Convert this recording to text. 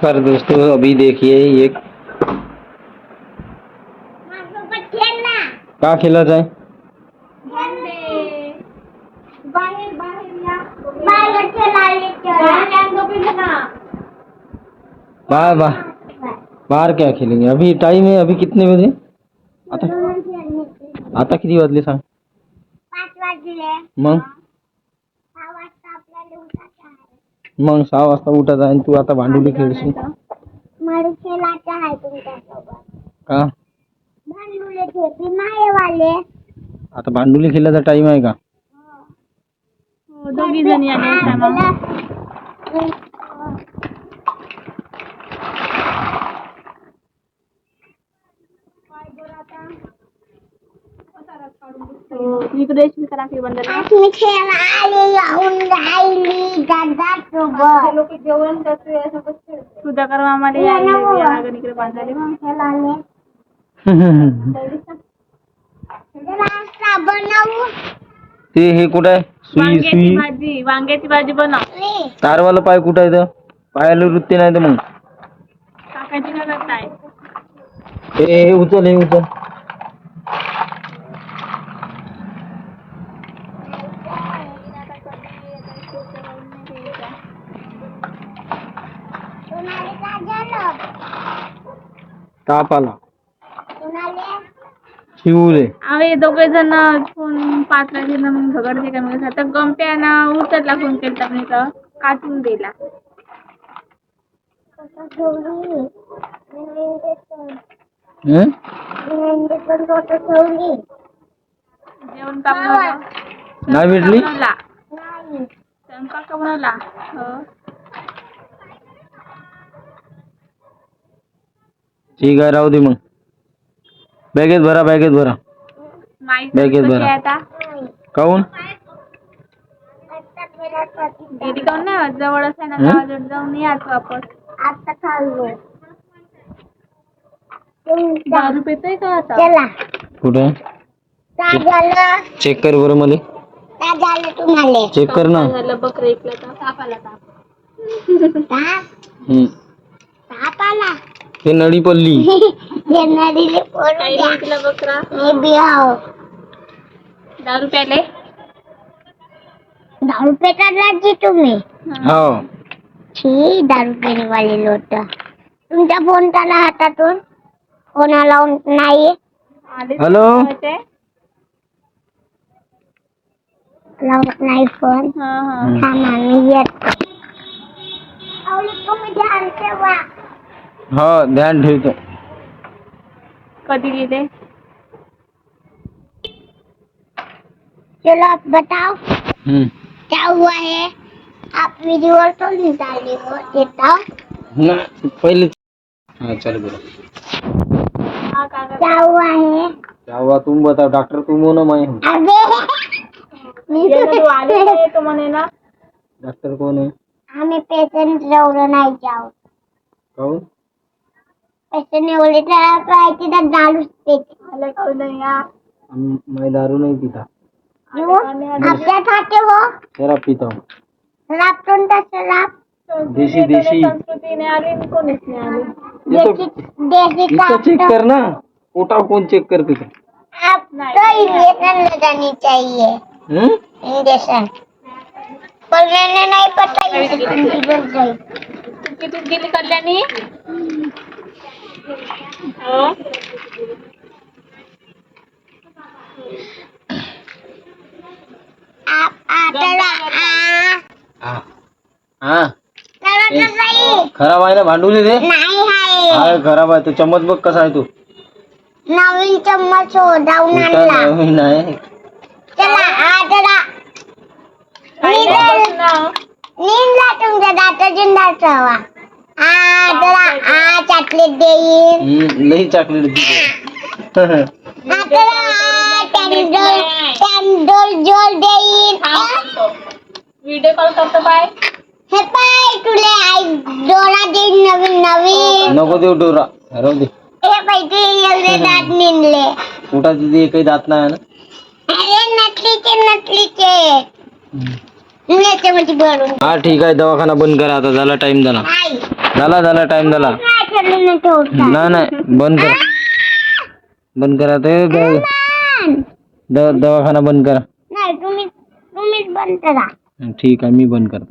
नमस्कार दोस्तों, अभी देखिए ये क्या खेला जाए। बाहर बाहर क्या खेलेंगे? अभी टाइम है, अभी कितने बजे आता आता किती वाजले सांग? 5 वाजले. मग 6 वाजता आपल्याला उठायचं आहे. मग 6 वाजता उठायचं आणि तू आता भांडुली खेळशील मला खेळायचं आहे तुमच्यासोबत. का? भांडुले खेळते मायेवाले. आता भांडुली खेळायचा टाइम आहे का? दोघी जणी आले. इकडे करा की बंद मी खेळायला आले येऊन राहिली दादासोबत. लोक जेवण करते सुद्धा कर आम्हाला यायला इकडे बांधायला मग खेळायला रास्ता बनवू. ते हे कुठं आहे? सुई भाजी, वांग्याची भाजी बनव. तारवाला पाय कुठं आहे? तर पायाला वृत्ती नाही तर मग टाकायची ना काय? हे उचल, हे उचल. ताप आला शिवले. अरे दोघे जण फोन 5 वाजले ना मग झगडते का मग आता गमप्यानं उचलला फोन केला मी तर काटून दिला. जेवण का बनवलं? नाही भेटली? स्वयंपाक का बनवला? ठीक आहे, राहू दे मग. बॅगेत भरा, बॅगेत भरा. बॅगेत भरा. काऊन गेली काऊन नाही? जवळच आहे ना, गावाजवळ जाऊन याच वापस. आता चाललो. 10 रुपये येतोय का आता? चला. कुठे चेक कर बरं मला. झालं तुम्हाला? चेक कर ना. झालं बकरं इकलं तर ताप आला. ताप आला. ते नळी पडली. नळीले पडली बकरा. मी बिहाव 10 रुपयाले. 10 रुपये काढला तुम्ही? हो. ठीक, 10 रुपये वाले लोट. तुमच्या फोन त्याला हातातून कोणाला नाही. हॅलो, लावत नाही फोन. थांबा मी येतो. तुम्ही ध्यान ठेवा. हो ध्यान ठेवतो. कधी गेले? चलो आप बताओ क्या हुआ है? आप वीडियो तो निकाले हो देता ना पहले. हाँ चल बोलो. क्या हुआ है? क्या हुआ तुम बताओ. डॉक्टर तुम हो ना मैं हूँ. अबे आले तो मने ना. डॉक्टर कौन है? हमें पेशेंट जवळ नाही जाऊ. कौन पेशेंट एवढे करायची तर दारू पिते. मैं दारू नहीं पीता. आपल्या खाते हो शराब पीता हूँ. शराब कोणता शराब? देशी देशी. संस्कृतीने आली कोणीच नाही आली. ये तो देशी इसका चेक करना. पोटा कौन चेक करते थे? आपको इंजेक्शन लगानी चाहिए. इंजेक्शन पर मैंने नहीं पता. किती दिली कल्याणी? खराब आहे ना भांडुले ते? नाही आहे. खराब आहे तो. चम्मच बघ कसा आहे तो. नवीन चम्मच हो जाऊन आणला. नवीन आहे. चला आजला नींदला तुमच्या दाताची दाखवा. चला चॉकलेट देईन. लई चॉकलेट दिली. जोल देईन. व्हिडिओ कॉल करतो बाय. हे पाय तुले आई डोळा देईन नवीन नवीन. नको देऊ डोरा, राहू दे. हे पाहिजे एवढे दात निघले. पोटात तिथे एकही दात नाही ना. अरे नकलीचे याच्यामध्ये भरून. हा ठीक आहे, दवाखाना बंद करा आता, झाला टाइम झाला. नाही झाला टाइम झाला. नाही बंद करा. बंद करा ते दवाखाना बंद करा. नाही तुम्हीच बंद करा. ठीक आहे मी बंद करतो.